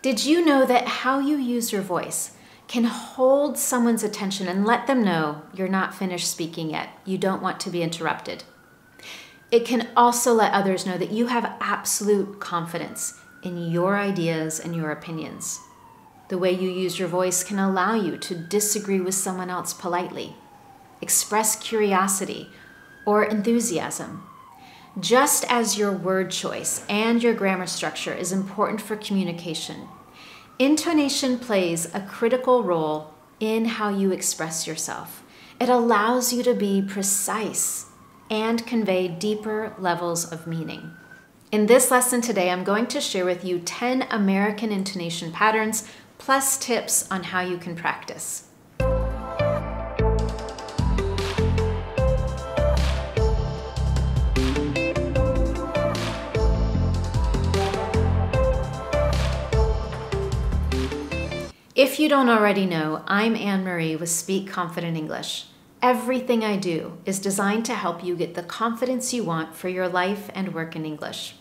Did you know that how you use your voice can hold someone's attention and let them know you're not finished speaking yet, you don't want to be interrupted? It can also let others know that you have absolute confidence in your ideas and your opinions. The way you use your voice can allow you to disagree with someone else politely, express curiosity or enthusiasm. Just as your word choice and your grammar structure is important for communication, intonation plays a critical role in how you express yourself. It allows you to be precise and convey deeper levels of meaning. In this lesson today, I'm going to share with you 10 American intonation patterns plus tips on how you can practice. If you don't already know, I'm Anne-Marie with Speak Confident English. Everything I do is designed to help you get the confidence you want for your life and work in English.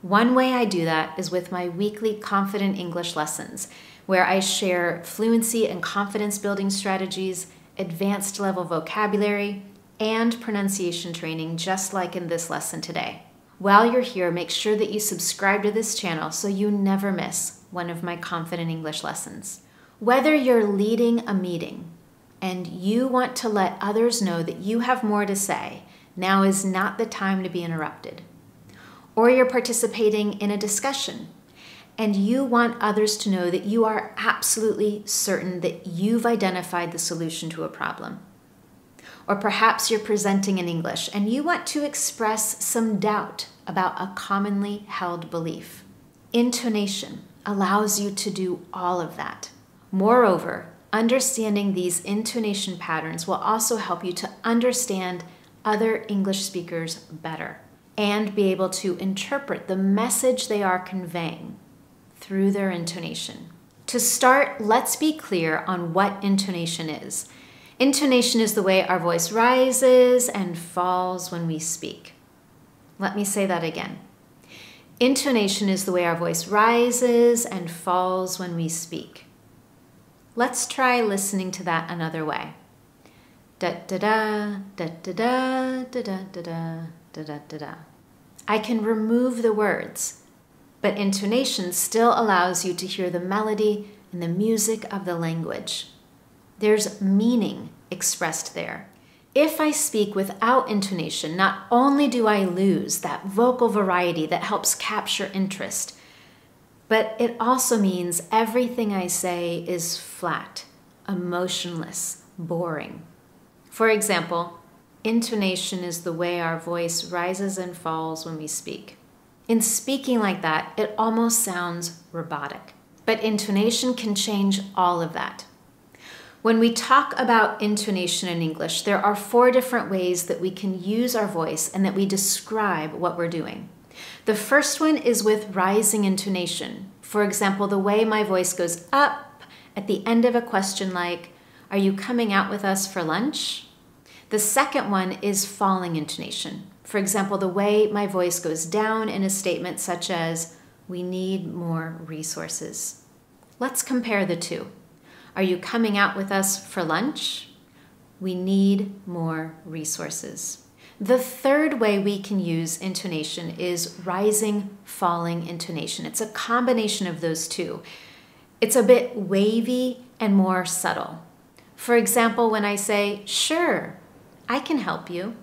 One way I do that is with my weekly Confident English lessons, where I share fluency and confidence building strategies, advanced level vocabulary, and pronunciation training, just like in this lesson today. While you're here, make sure that you subscribe to this channel so you never miss one of my Confident English lessons. Whether you're leading a meeting and you want to let others know that you have more to say, now is not the time to be interrupted. Or you're participating in a discussion and you want others to know that you are absolutely certain that you've identified the solution to a problem. Or perhaps you're presenting in English and you want to express some doubt about a commonly held belief. Intonation allows you to do all of that. Moreover, understanding these intonation patterns will also help you to understand other English speakers better and be able to interpret the message they are conveying through their intonation. To start, let's be clear on what intonation is. Intonation is the way our voice rises and falls when we speak. Let me say that again. Intonation is the way our voice rises and falls when we speak. Let's try listening to that another way. Da da da da da da da da da da da da da. I can remove the words, but intonation still allows you to hear the melody and the music of the language. There's meaning expressed there. If I speak without intonation, not only do I lose that vocal variety that helps capture interest, but it also means everything I say is flat, emotionless, boring. For example, intonation is the way our voice rises and falls when we speak. In speaking like that, it almost sounds robotic, but intonation can change all of that. When we talk about intonation in English, there are 4 different ways that we can use our voice and that we describe what we're doing. The first one is with rising intonation. For example, the way my voice goes up at the end of a question like, "Are you coming out with us for lunch?" The second one is falling intonation. For example, the way my voice goes down in a statement such as, "We need more resources." Let's compare the two. Are you coming out with us for lunch? We need more resources. The third way we can use intonation is rising, falling intonation. It's a combination of those two. It's a bit wavy and more subtle. For example, when I say, "Sure, I can help you."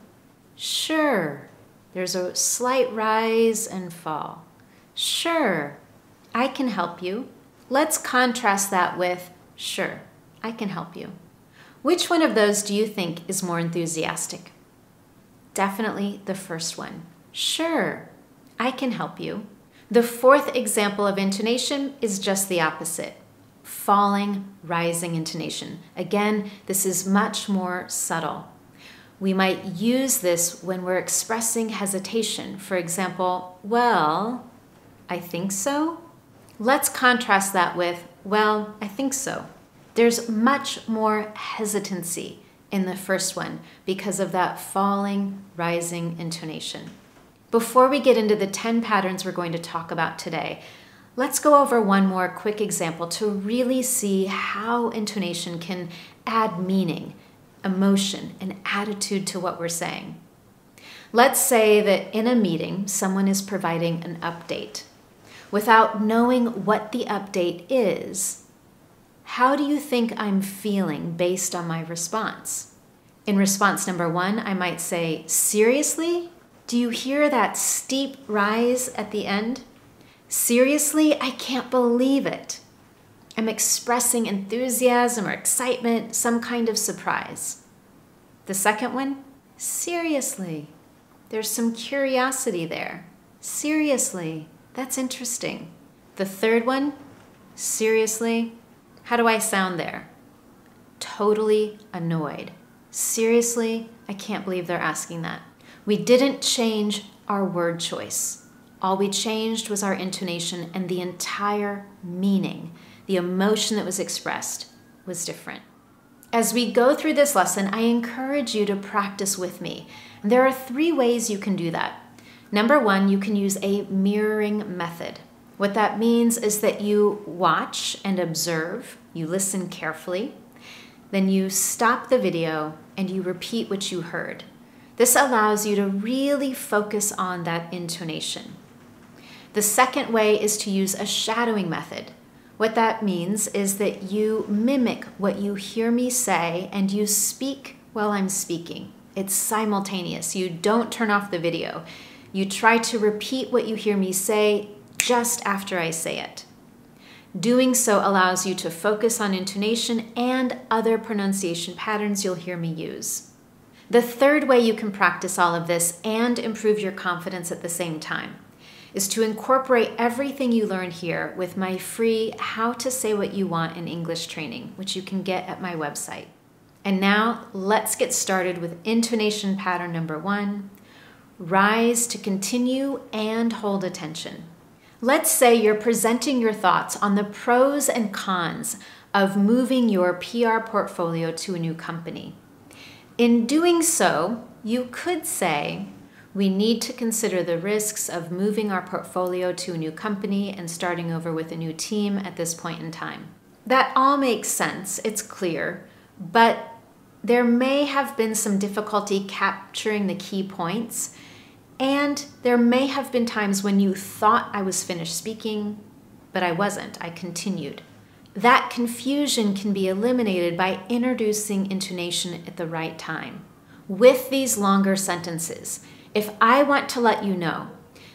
Sure. There's a slight rise and fall. Sure, I can help you. Let's contrast that with, "Sure, I can help you." Which one of those do you think is more enthusiastic? Definitely the first one. Sure, I can help you. The fourth example of intonation is just the opposite. Falling, rising intonation. Again, this is much more subtle. We might use this when we're expressing hesitation. For example, "Well, I think so." Let's contrast that with, "Well, I think so." There's much more hesitancy in the first one because of that falling, rising intonation. Before we get into the 10 patterns we're going to talk about today, Let's go over one more quick example to really see how intonation can add meaning, emotion, and attitude to what we're saying. Let's say that in a meeting, someone is providing an update. Without knowing what the update is, how do you think I'm feeling based on my response? In response number 1, I might say, seriously? Do you hear that steep rise at the end? Seriously, I can't believe it. I'm expressing enthusiasm or excitement, some kind of surprise. The second one, seriously. There's some curiosity there. Seriously, that's interesting. The third one, seriously, how do I sound there? Totally annoyed. Seriously, I can't believe they're asking that. We didn't change our word choice. All we changed was our intonation, and the entire meaning, the emotion that was expressed, was different. As we go through this lesson, I encourage you to practice with me. And there are 3 ways you can do that. Number 1, you can use a mirroring method. What that means is that you watch and observe, you listen carefully, then you stop the video and you repeat what you heard. This allows you to really focus on that intonation. The second way is to use a shadowing method. What that means is that you mimic what you hear me say and you speak while I'm speaking. It's simultaneous. You don't turn off the video. You try to repeat what you hear me say just after I say it. Doing so allows you to focus on intonation and other pronunciation patterns you'll hear me use. The third way you can practice all of this and improve your confidence at the same time is to incorporate everything you learn here with my free How to Say What You Want in English training, which you can get at my website. And now let's get started with intonation pattern number 1, rise to continue and hold attention. Let's say you're presenting your thoughts on the pros and cons of moving your PR portfolio to a new company. In doing so, you could say, we need to consider the risks of moving our portfolio to a new company and starting over with a new team at this point in time. That all makes sense, it's clear, but there may have been some difficulty capturing the key points, and there may have been times when you thought I was finished speaking, but I wasn't, I continued. That confusion can be eliminated by introducing intonation at the right time. With these longer sentences, if I want to let you know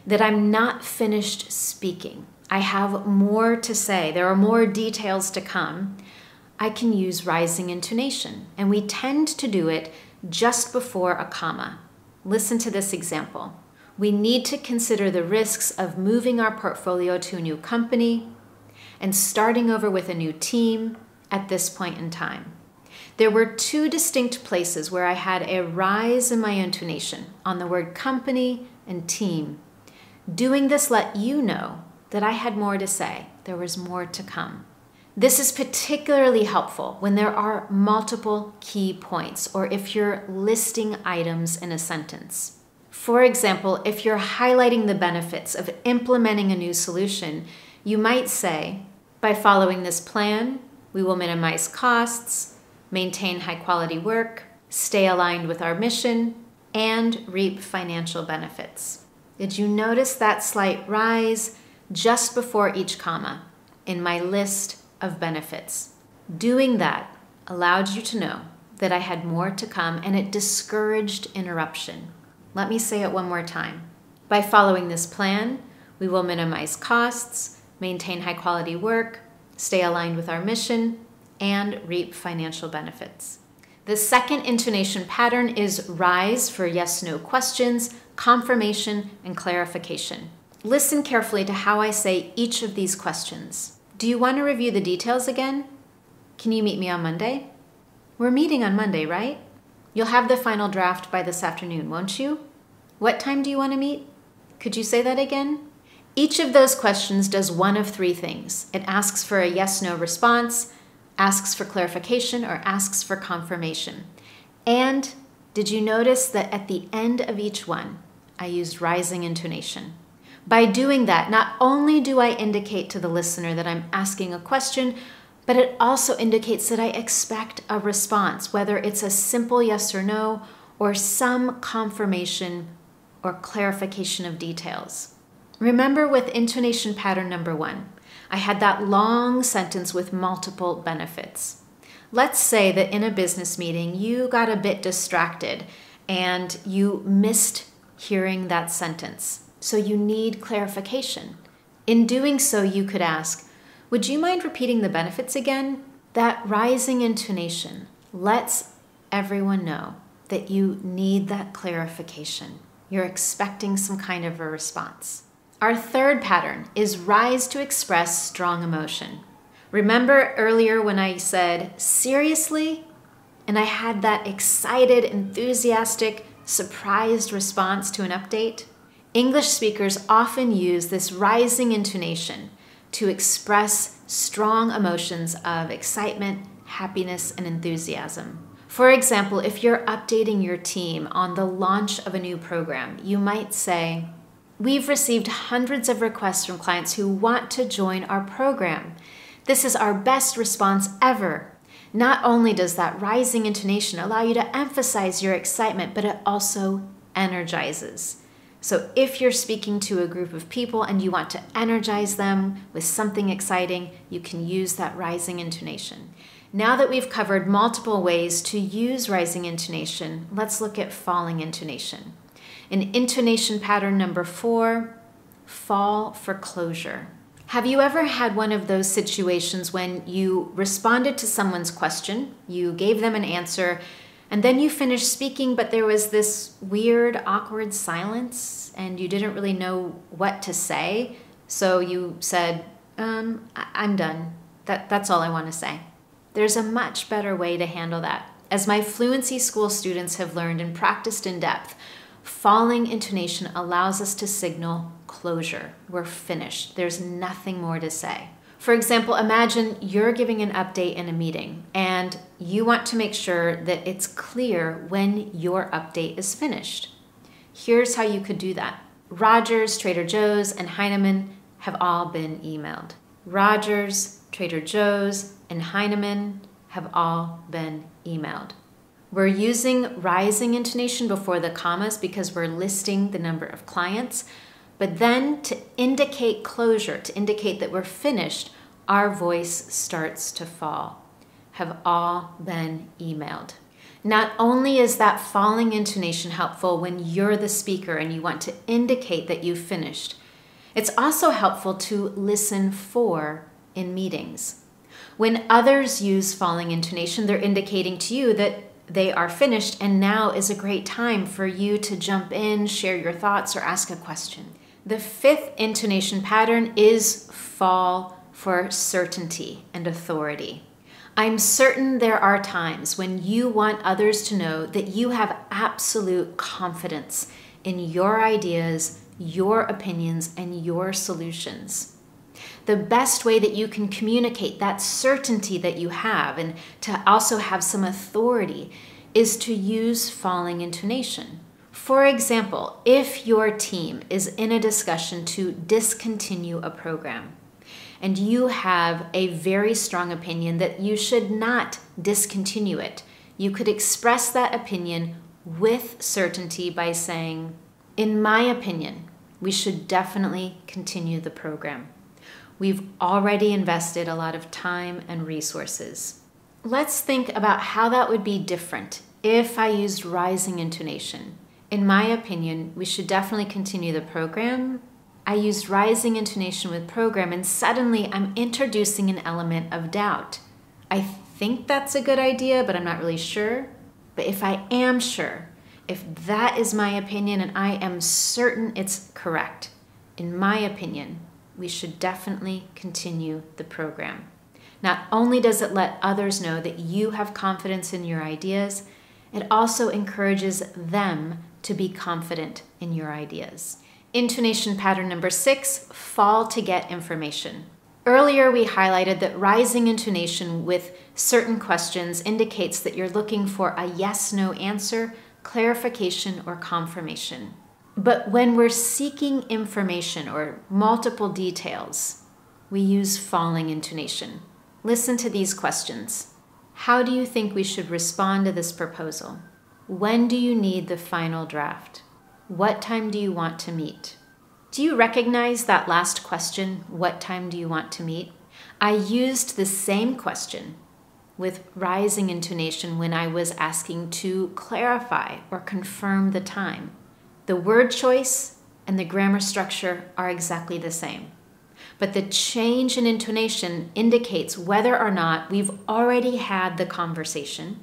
that I'm not finished speaking, I have more to say, there are more details to come, I can use rising intonation, and we tend to do it just before a comma. Listen to this example. We need to consider the risks of moving our portfolio to a new company and starting over with a new team at this point in time. There were 2 distinct places where I had a rise in my intonation on the word company and team. Doing this let you know that I had more to say. There was more to come. This is particularly helpful when there are multiple key points or if you're listing items in a sentence. For example, if you're highlighting the benefits of implementing a new solution, you might say, by following this plan, we will minimize costs, maintain high-quality work, stay aligned with our mission, and reap financial benefits. Did you notice that slight rise just before each comma in my list of benefits? Doing that allowed you to know that I had more to come, and it discouraged interruption. Let me say it one more time. By following this plan, we will minimize costs, maintain high-quality work, stay aligned with our mission, and reap financial benefits. The second intonation pattern is rise for yes/no questions, confirmation, and clarification. Listen carefully to how I say each of these questions. Do you want to review the details again? Can you meet me on Monday? We're meeting on Monday, right? You'll have the final draft by this afternoon, won't you? What time do you want to meet? Could you say that again? Each of those questions does one of 3 things. It asks for a yes/no response, asks for clarification, or asks for confirmation. And did you notice that at the end of each one, I used rising intonation? By doing that, not only do I indicate to the listener that I'm asking a question, but it also indicates that I expect a response, whether it's a simple yes or no, or some confirmation or clarification of details. Remember with intonation pattern number 1, I had that long sentence with multiple benefits. Let's say that in a business meeting, you got a bit distracted and you missed hearing that sentence. So you need clarification. In doing so, you could ask, would you mind repeating the benefits again? That rising intonation lets everyone know that you need that clarification. You're expecting some kind of a response. Our third pattern is rise to express strong emotion. Remember earlier when I said, seriously? And I had that excited, enthusiastic, surprised response to an update? English speakers often use this rising intonation to express strong emotions of excitement, happiness, and enthusiasm. For example, if you're updating your team on the launch of a new program, you might say, we've received hundreds of requests from clients who want to join our program. This is our best response ever. Not only does that rising intonation allow you to emphasize your excitement, but it also energizes. So if you're speaking to a group of people and you want to energize them with something exciting, you can use that rising intonation. Now that we've covered multiple ways to use rising intonation, let's look at falling intonation. In intonation pattern number 4, fall for closure. Have you ever had one of those situations when you responded to someone's question, you gave them an answer, and then you finished speaking, but there was this weird, awkward silence, and you didn't really know what to say, so you said, I'm done. That's all I want to say. There's a much better way to handle that. As my fluency school students have learned and practiced in depth, falling intonation allows us to signal closure. We're finished. There's nothing more to say. For example, imagine you're giving an update in a meeting and you want to make sure that it's clear when your update is finished. Here's how you could do that. Rogers, Trader Joe's, and Heinemann have all been emailed. Rogers, Trader Joe's, and Heinemann have all been emailed. We're using rising intonation before the commas because we're listing the number of clients, but then to indicate closure, to indicate that we're finished, our voice starts to fall. Have all been emailed. Not only is that falling intonation helpful when you're the speaker and you want to indicate that you've finished, it's also helpful to listen for in meetings. When others use falling intonation, they're indicating to you that they are finished and now is a great time for you to jump in, share your thoughts, or ask a question. The 5th intonation pattern is fall for certainty and authority. I'm certain there are times when you want others to know that you have absolute confidence in your ideas, your opinions, and your solutions. The best way that you can communicate that certainty that you have and to also have some authority is to use falling intonation. For example, if your team is in a discussion to discontinue a program and you have a very strong opinion that you should not discontinue it, you could express that opinion with certainty by saying, in my opinion, we should definitely continue the program. We've already invested a lot of time and resources. Let's think about how that would be different if I used rising intonation. In my opinion, we should definitely continue the program. I used rising intonation with program, and suddenly I'm introducing an element of doubt. I think that's a good idea, but I'm not really sure. But if I am sure, if that is my opinion and I am certain it's correct, in my opinion, we should definitely continue the program. Not only does it let others know that you have confidence in your ideas, it also encourages them to be confident in your ideas. Intonation pattern number 6, fall to get information. Earlier, we highlighted that rising intonation with certain questions indicates that you're looking for a yes-no answer, clarification, or confirmation. But when we're seeking information or multiple details, we use falling intonation. Listen to these questions. How do you think we should respond to this proposal? When do you need the final draft? What time do you want to meet? Do you recognize that last question, what time do you want to meet? I used the same question with rising intonation when I was asking to clarify or confirm the time. The word choice and the grammar structure are exactly the same, but the change in intonation indicates whether or not we've already had the conversation,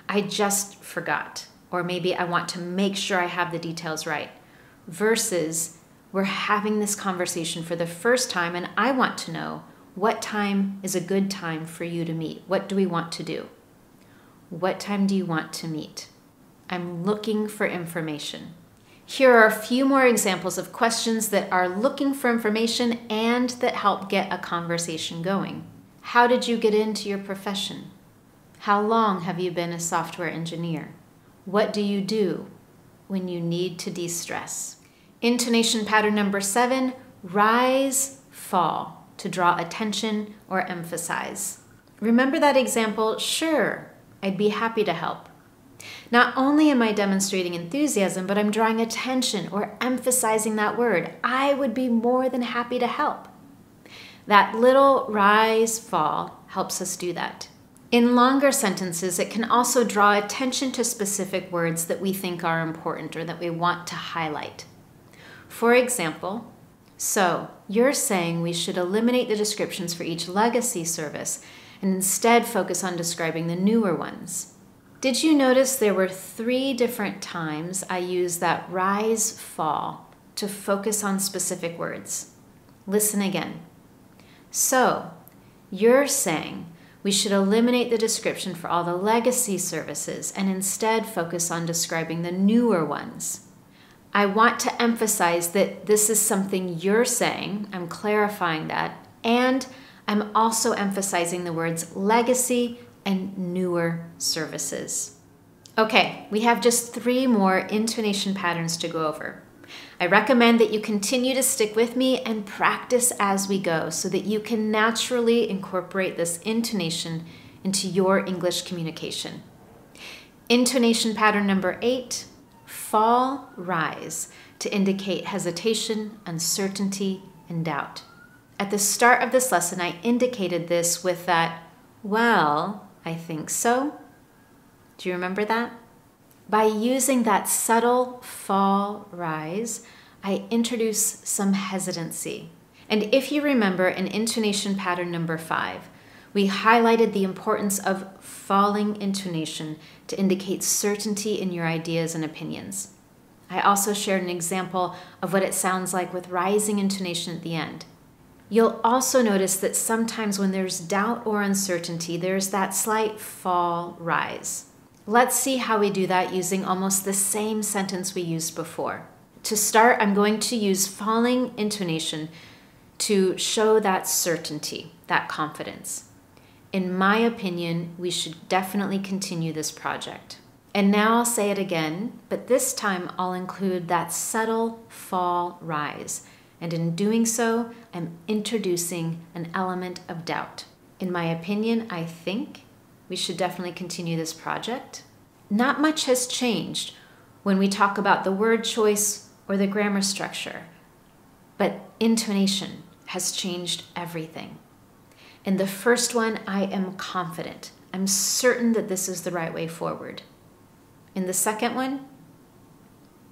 I just forgot, or maybe I want to make sure I have the details right, versus we're having this conversation for the first time and I want to know what time is a good time for you to meet. What do we want to do? What time do you want to meet? I'm looking for information. Here are a few more examples of questions that are looking for information and that help get a conversation going. How did you get into your profession? How long have you been a software engineer? What do you do when you need to de-stress? Intonation pattern number 7, rise, fall, to draw attention or emphasize. Remember that example? Sure, I'd be happy to help. Not only am I demonstrating enthusiasm, but I'm drawing attention or emphasizing that word. I would be more than happy to help. That little rise, fall helps us do that. In longer sentences, it can also draw attention to specific words that we think are important or that we want to highlight. For example, so you're saying we should eliminate the descriptions for each legacy service and instead focus on describing the newer ones. Did you notice there were 3 different times I used that rise, fall to focus on specific words? Listen again. So, you're saying we should eliminate the description for all the legacy services and instead focus on describing the newer ones. I want to emphasize that this is something you're saying, I'm clarifying that, and I'm also emphasizing the words legacy and newer services. Okay, we have just 3 more intonation patterns to go over. I recommend that you continue to stick with me and practice as we go so that you can naturally incorporate this intonation into your English communication. Intonation pattern number 8, fall, rise, to indicate hesitation, uncertainty, and doubt. At the start of this lesson, I indicated this with that, well, I think so. Do you remember that? By using that subtle fall, rise, I introduce some hesitancy. And if you remember in intonation pattern number 5, we highlighted the importance of falling intonation to indicate certainty in your ideas and opinions. I also shared an example of what it sounds like with rising intonation at the end. You'll also notice that sometimes when there's doubt or uncertainty, there's that slight fall, rise. Let's see how we do that using almost the same sentence we used before. To start, I'm going to use falling intonation to show that certainty, that confidence. In my opinion, we should definitely continue this project. And now I'll say it again, but this time I'll include that subtle fall, rise. And in doing so, I'm introducing an element of doubt. In my opinion, I think we should definitely continue this project. Not much has changed when we talk about the word choice or the grammar structure, but intonation has changed everything. In the first one, I am confident. I'm certain that this is the right way forward. In the second one,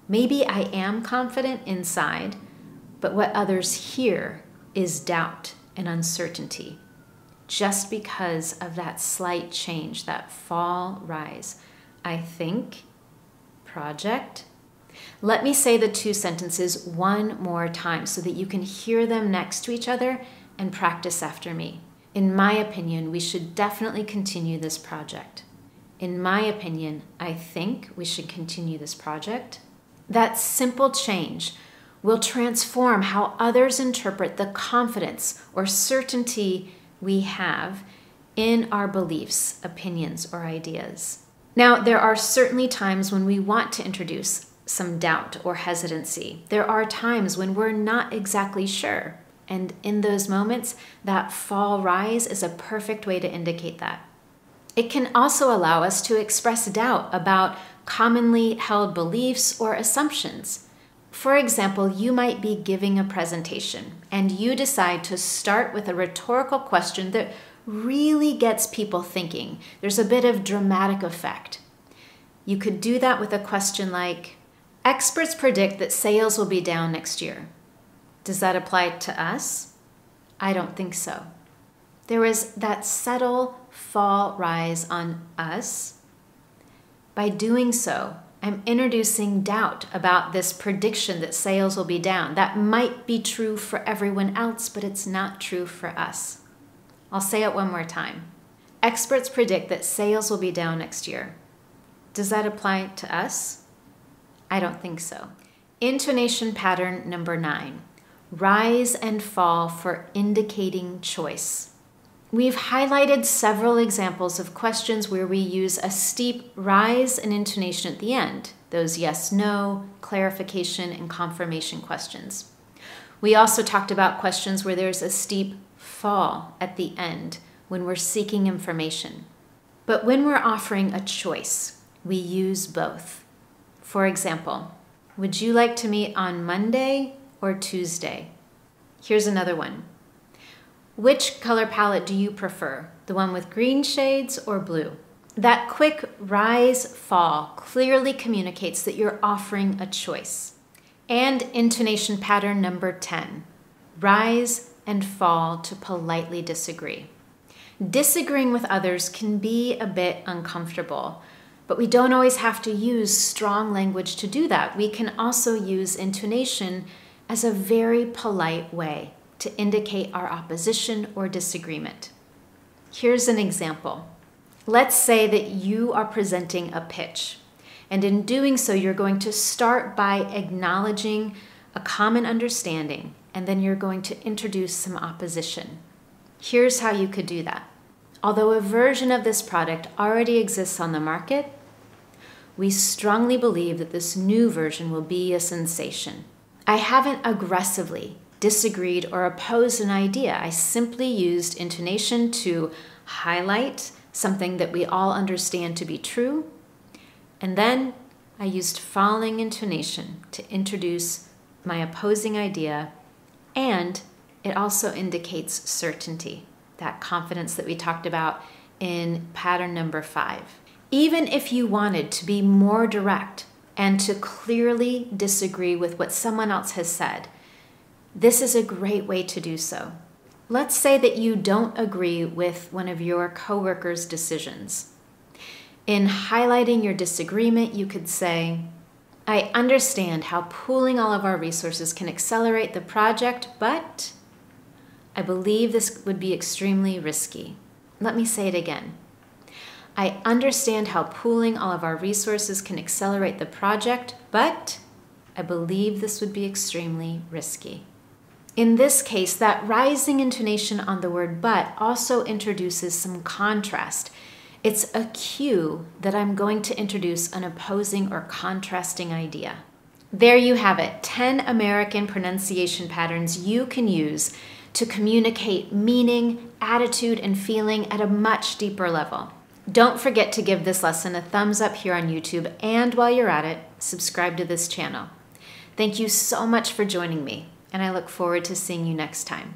maybe I am confident inside, but what others hear is doubt and uncertainty, just because of that slight change, that fall, rise. I think, project. Let me say the 2 sentences one more time so that you can hear them next to each other and practice after me. In my opinion, we should definitely continue this project. In my opinion, I think we should continue this project. That simple change will transform how others interpret the confidence or certainty we have in our beliefs, opinions, or ideas. Now, there are certainly times when we want to introduce some doubt or hesitancy. There are times when we're not exactly sure. And in those moments, that fall rise is a perfect way to indicate that. It can also allow us to express doubt about commonly held beliefs or assumptions. For example, you might be giving a presentation and you decide to start with a rhetorical question that really gets people thinking. There's a bit of dramatic effect. You could do that with a question like, experts predict that sales will be down next year. Does that apply to us? I don't think so. There is that subtle fall rise on us. By doing so, I'm introducing doubt about this prediction that sales will be down. That might be true for everyone else, but it's not true for us. I'll say it one more time. Experts predict that sales will be down next year. Does that apply to us? I don't think so. Intonation pattern number 9. Rise and fall for indicating choice. We've highlighted several examples of questions where we use a steep rise in intonation at the end, those yes, no, clarification, and confirmation questions. We also talked about questions where there's a steep fall at the end when we're seeking information. But when we're offering a choice, we use both. For example, would you like to meet on Monday or Tuesday? Here's another one. Which color palette do you prefer? The one with green shades or blue? That quick rise fall clearly communicates that you're offering a choice. And intonation pattern number 10. Rise and fall to politely disagree. Disagreeing with others can be a bit uncomfortable, but we don't always have to use strong language to do that. We can also use intonation as a very polite way to indicate our opposition or disagreement. Here's an example. Let's say that you are presenting a pitch, and in doing so, you're going to start by acknowledging a common understanding, and then you're going to introduce some opposition. Here's how you could do that. Although a version of this product already exists on the market, we strongly believe that this new version will be a sensation. I haven't aggressively disagreed or opposed an idea. I simply used intonation to highlight something that we all understand to be true, and then I used falling intonation to introduce my opposing idea, and it also indicates certainty, that confidence that we talked about in pattern number 5. Even if you wanted to be more direct and to clearly disagree with what someone else has said, this is a great way to do so. Let's say that you don't agree with one of your coworkers' decisions. In highlighting your disagreement, you could say, I understand how pooling all of our resources can accelerate the project, but I believe this would be extremely risky. Let me say it again. I understand how pooling all of our resources can accelerate the project, but I believe this would be extremely risky. In this case, that rising intonation on the word but also introduces some contrast. It's a cue that I'm going to introduce an opposing or contrasting idea. There you have it, 10 American pronunciation patterns you can use to communicate meaning, attitude, and feeling at a much deeper level. Don't forget to give this lesson a thumbs up here on YouTube, and while you're at it, subscribe to this channel. Thank you so much for joining me, and I look forward to seeing you next time.